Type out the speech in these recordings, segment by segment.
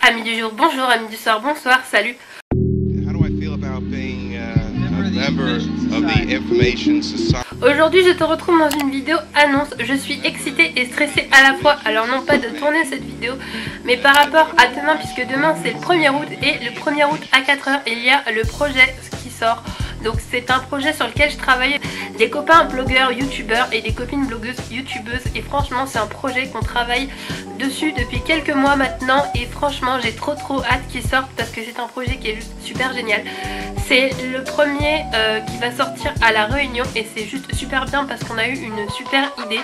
Amis du jour, bonjour, amis du soir, bonsoir, salut. Aujourd'hui je te retrouve dans une vidéo annonce. Je suis excitée et stressée à la fois. Alors non pas de tourner cette vidéo, mais par rapport à demain, puisque demain c'est le 1er août. Et le 1er août à 4h il y a le projet qui sort. Donc c'est un projet sur lequel je travaille, des copains blogueurs, youtubeurs et des copines blogueuses, youtubeuses. Et franchement c'est un projet qu'on travaille dessus depuis quelques mois maintenant. Et franchement j'ai trop hâte qu'il sorte parce que c'est un projet qui est juste super génial. C'est le premier qui va sortir à La Réunion et c'est juste super bien parce qu'on a eu une super idée.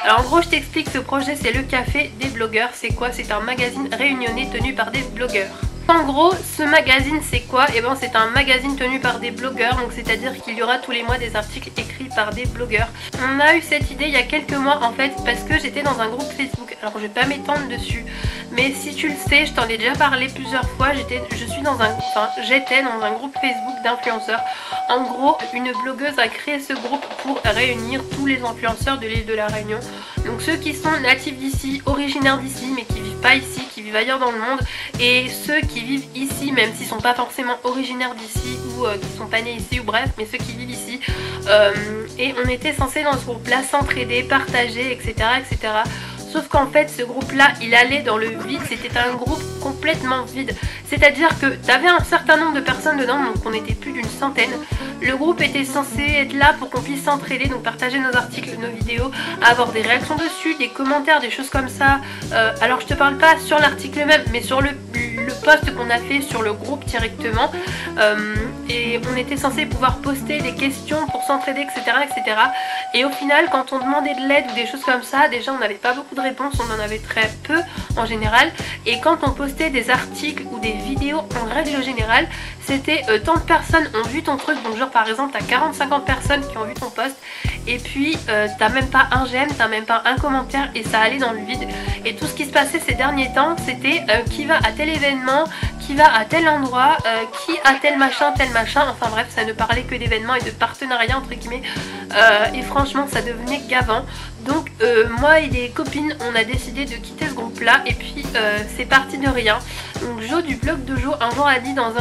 Alors en gros je t'explique, ce projet c'est le café des blogueurs. C'est quoi? C'est un magazine réunionnais tenu par des blogueurs. En gros, ce magazine c'est quoi? Et ben c'est un magazine tenu par des blogueurs, donc c'est à dire qu'il y aura tous les mois des articles écrits par des blogueurs. On a eu cette idée il y a quelques mois en fait, parce que j'étais dans un groupe Facebook. Alors je vais pas m'étendre dessus, mais si tu le sais, je t'en ai déjà parlé plusieurs fois, j'étais dans un groupe Facebook d'influenceurs. En gros, une blogueuse a créé ce groupe pour réunir tous les influenceurs de l'île de la Réunion. Donc ceux qui sont natifs d'ici, originaires d'ici, mais qui vivent pas ici, qui vivent ailleurs dans le monde, et ceux qui vivent ici, même s'ils sont pas forcément originaires d'ici ou qui sont pas nés ici, ou bref, mais ceux qui vivent ici. Et on était censé dans ce groupe là s'entraider, partager, etc. etc. Sauf qu'en fait ce groupe là il allait dans le vide, c'était un groupe complètement vide. C'est-à-dire que tu avais un certain nombre de personnes dedans, donc on était plus d'une centaine. Le groupe était censé être là pour qu'on puisse s'entraider, donc partager nos articles, nos vidéos, avoir des réactions dessus, des commentaires, des choses comme ça. Alors je te parle pas sur l'article même, mais sur le post qu'on a fait sur le groupe directement. Et on était censé pouvoir poster des questions pour s'entraider, etc., etc. Et au final, quand on demandait de l'aide ou des choses comme ça, déjà on n'avait pas beaucoup de réponses, on en avait très peu en général. Et quand on postait des articles ou des vidéos en règle générale, c'était tant de personnes ont vu ton truc. Donc genre par exemple t'as 40-50 personnes qui ont vu ton post, et puis t'as même pas un j'aime, t'as même pas un commentaire, et ça allait dans le vide. Et tout ce qui se passait ces derniers temps, c'était qui va à tel événement, qui va à tel endroit, qui a tel machin, enfin bref, ça ne parlait que d'événements et de partenariats entre guillemets. Et franchement ça devenait gavant. Donc moi et des copines on a décidé de quitter ce groupe là, et puis c'est parti de rien. Donc Jo du blog de Jo un jour a dit dans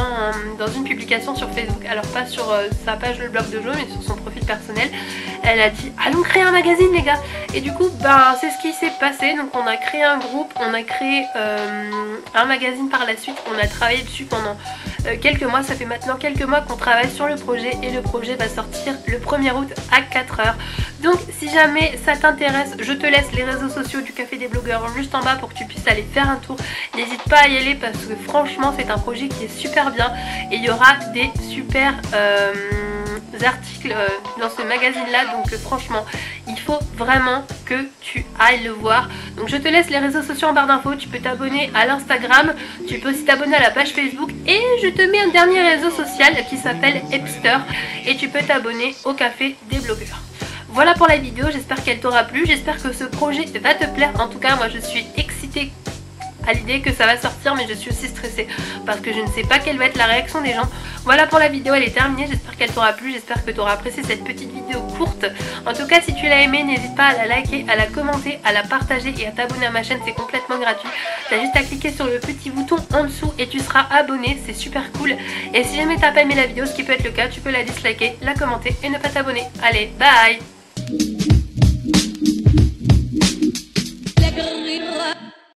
une publication sur Facebook, alors pas sur sa page le blog de Jo mais sur son profil personnel, elle a dit allons créer un magazine les gars. Et du coup ben c'est ce qui s'est passé. Donc on a créé un groupe, on a créé un magazine par la suite, on a travaillé dessus pendant quelques mois. Ça fait maintenant quelques mois qu'on travaille sur le projet, et le projet va sortir le 1er août à 4h. Donc si jamais ça t'intéresse, je te laisse les réseaux sociaux du Café des blogueurs juste en bas pour que tu puisses aller faire un tour. N'hésite pas à y aller parce que franchement c'est un projet qui est super bien, et il y aura des super articles dans ce magazine là. Donc franchement il faut vraiment que tu ailles le voir. Donc je te laisse les réseaux sociaux en barre d'infos. Tu peux t'abonner à l'Instagram, tu peux aussi t'abonner à la page Facebook, et je te mets un dernier réseau social qui s'appelle Epster, et tu peux t'abonner au Café des blogueurs. Voilà pour la vidéo, j'espère qu'elle t'aura plu, j'espère que ce projet va te plaire. En tout cas moi je suis excitée à l'idée que ça va sortir, mais je suis aussi stressée parce que je ne sais pas quelle va être la réaction des gens. Voilà pour la vidéo, elle est terminée, j'espère qu'elle t'aura plu, j'espère que tu auras apprécié cette petite vidéo courte. En tout cas si tu l'as aimée, n'hésite pas à la liker, à la commenter, à la partager et à t'abonner à ma chaîne, c'est complètement gratuit. Tu as juste à cliquer sur le petit bouton en dessous et tu seras abonné, c'est super cool. Et si jamais t'as pas aimé la vidéo, ce qui peut être le cas, tu peux la disliker, la commenter et ne pas t'abonner. Allez, bye!